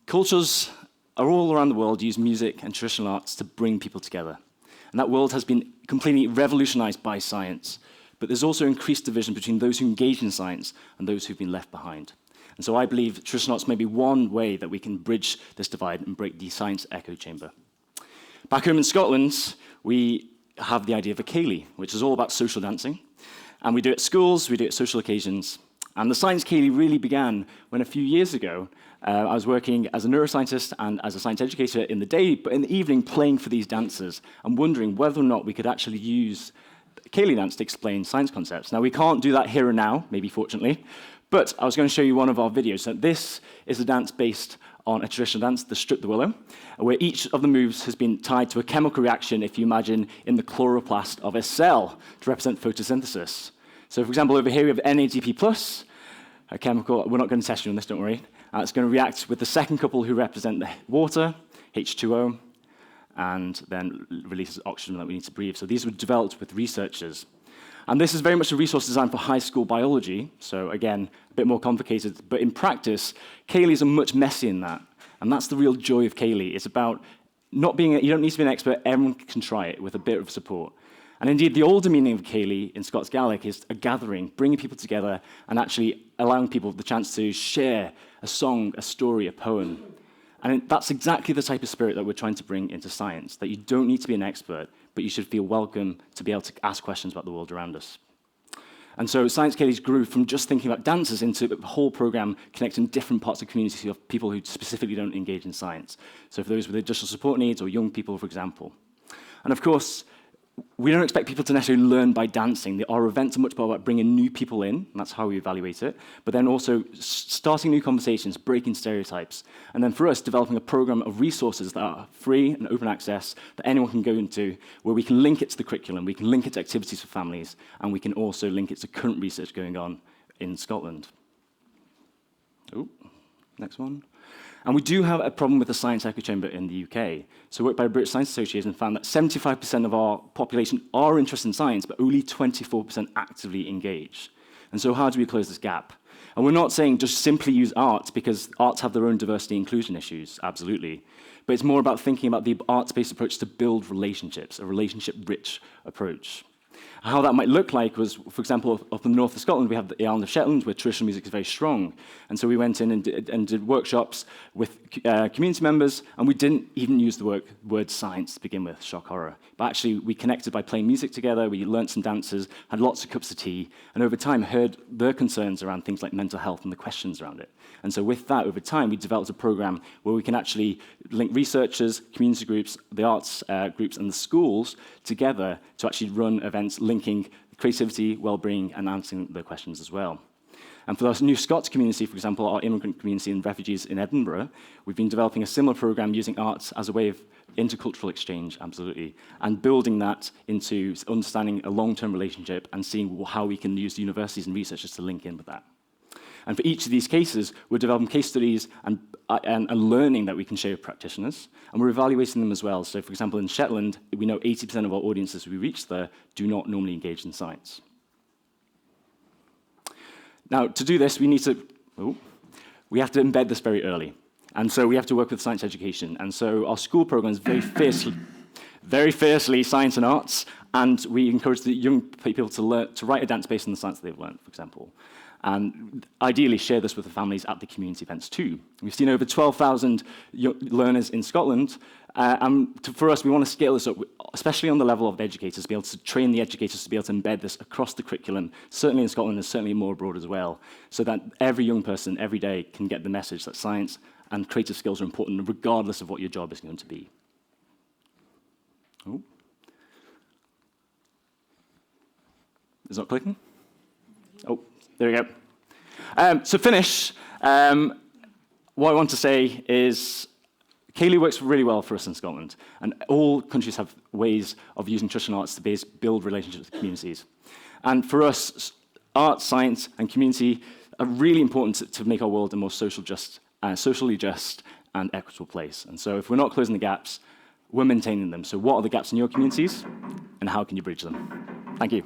Cultures are all around the world use music and traditional arts to bring people together. And that world has been completely revolutionized by science. But there's also increased division between those who engage in science and those who've been left behind. And so I believe traditional arts may be one way that we can bridge this divide and break the science echo chamber. Back home in Scotland, we have the idea of a Ceilidh, which is all about social dancing. And we do it at schools, we do it at social occasions. And the science Ceilidh really began when a few years ago, I was working as a neuroscientist and as a science educator in the day, but in the evening playing for these dancers and wondering whether or not we could actually use Ceilidh dance to explain science concepts. Now, we can't do that here and now, maybe fortunately, but I was going to show you one of our videos. So this is a dance based on a traditional dance, the Strip the Willow, where each of the moves has been tied to a chemical reaction, if you imagine, in the chloroplast of a cell to represent photosynthesis. So, for example, over here we have NADP+, a chemical. We're not going to test you on this, don't worry. It's going to react with the second couple who represent the water, H2O, and then releases oxygen that we need to breathe. So these were developed with researchers. And this is very much a resource designed for high school biology, so again, a bit more complicated. But in practice, Ceilidhs are much messier than that. And that's the real joy of Ceilidh. It's about not being, you don't need to be an expert, everyone can try it with a bit of support. And indeed, the older meaning of Ceilidh in Scots Gaelic is a gathering, bringing people together and actually allowing people the chance to share a song, a story, a poem. And that's exactly the type of spirit that we're trying to bring into science, that you don't need to be an expert, but you should feel welcome to be able to ask questions about the world around us. And so Science Ceilidhs grew from just thinking about dancers into a whole program connecting different parts of the community of people who specifically don't engage in science. So for those with additional support needs or young people, for example. And of course, we don't expect people to necessarily learn by dancing. Our events are much more about bringing new people in, and that's how we evaluate it, but then also starting new conversations, breaking stereotypes, and then for us, developing a program of resources that are free and open access that anyone can go into, where we can link it to the curriculum, we can link it to activities for families, and we can also link it to current research going on in Scotland. Oh, next one. And we do have a problem with the science echo chamber in the UK. So work by the British Science Association found that 75% of our population are interested in science, but only 24% actively engage. And so how do we close this gap? And we're not saying just simply use art, because arts have their own diversity and inclusion issues, absolutely. But it's more about thinking about the arts-based approach to build relationships, a relationship-rich approach. How that might look like was, for example, up in the north of Scotland, we have the island of Shetland, where traditional music is very strong. And so we went in and did workshops with community members, and we didn't even use the word science to begin with, shock horror. But actually, we connected by playing music together, we learnt some dances, had lots of cups of tea, and over time heard their concerns around things like mental health and the questions around it. And so with that, over time, we developed a program where we can actually link researchers, community groups, the arts groups, and the schools together to actually run events linking creativity, well-being, and answering the questions as well. And for our new Scots community, for example, our immigrant community and refugees in Edinburgh, we've been developing a similar program using arts as a way of intercultural exchange, absolutely, and building that into understanding a long-term relationship and seeing how we can use universities and researchers to link in with that. And for each of these cases, we're developing case studies and learning that we can share with practitioners, and we're evaluating them as well. So, for example, in Shetland, we know 80% of our audiences we reach there do not normally engage in science. Now, to do this, we have to embed this very early. And so we have to work with science education. And so our school program is very fiercely science and arts, and we encourage the young people to write a dance based on the science they've learned, for example. And ideally share this with the families at the community events too. We've seen over 12,000 learners in Scotland, and for us, we want to scale this up, especially on the level of the educators, to be able to train the educators to be able to embed this across the curriculum, certainly in Scotland and certainly more abroad as well, so that every young person, every day, can get the message that science and creative skills are important, regardless of what your job is going to be. Oh. Is it not clicking? Oh. There we go. To finish, what I want to say is Ceilidh works really well for us in Scotland, and all countries have ways of using traditional arts to build relationships with communities. And for us, art, science, and community are really important to make our world a more socially just and equitable place. And so if we're not closing the gaps, we're maintaining them. So what are the gaps in your communities, and how can you bridge them? Thank you.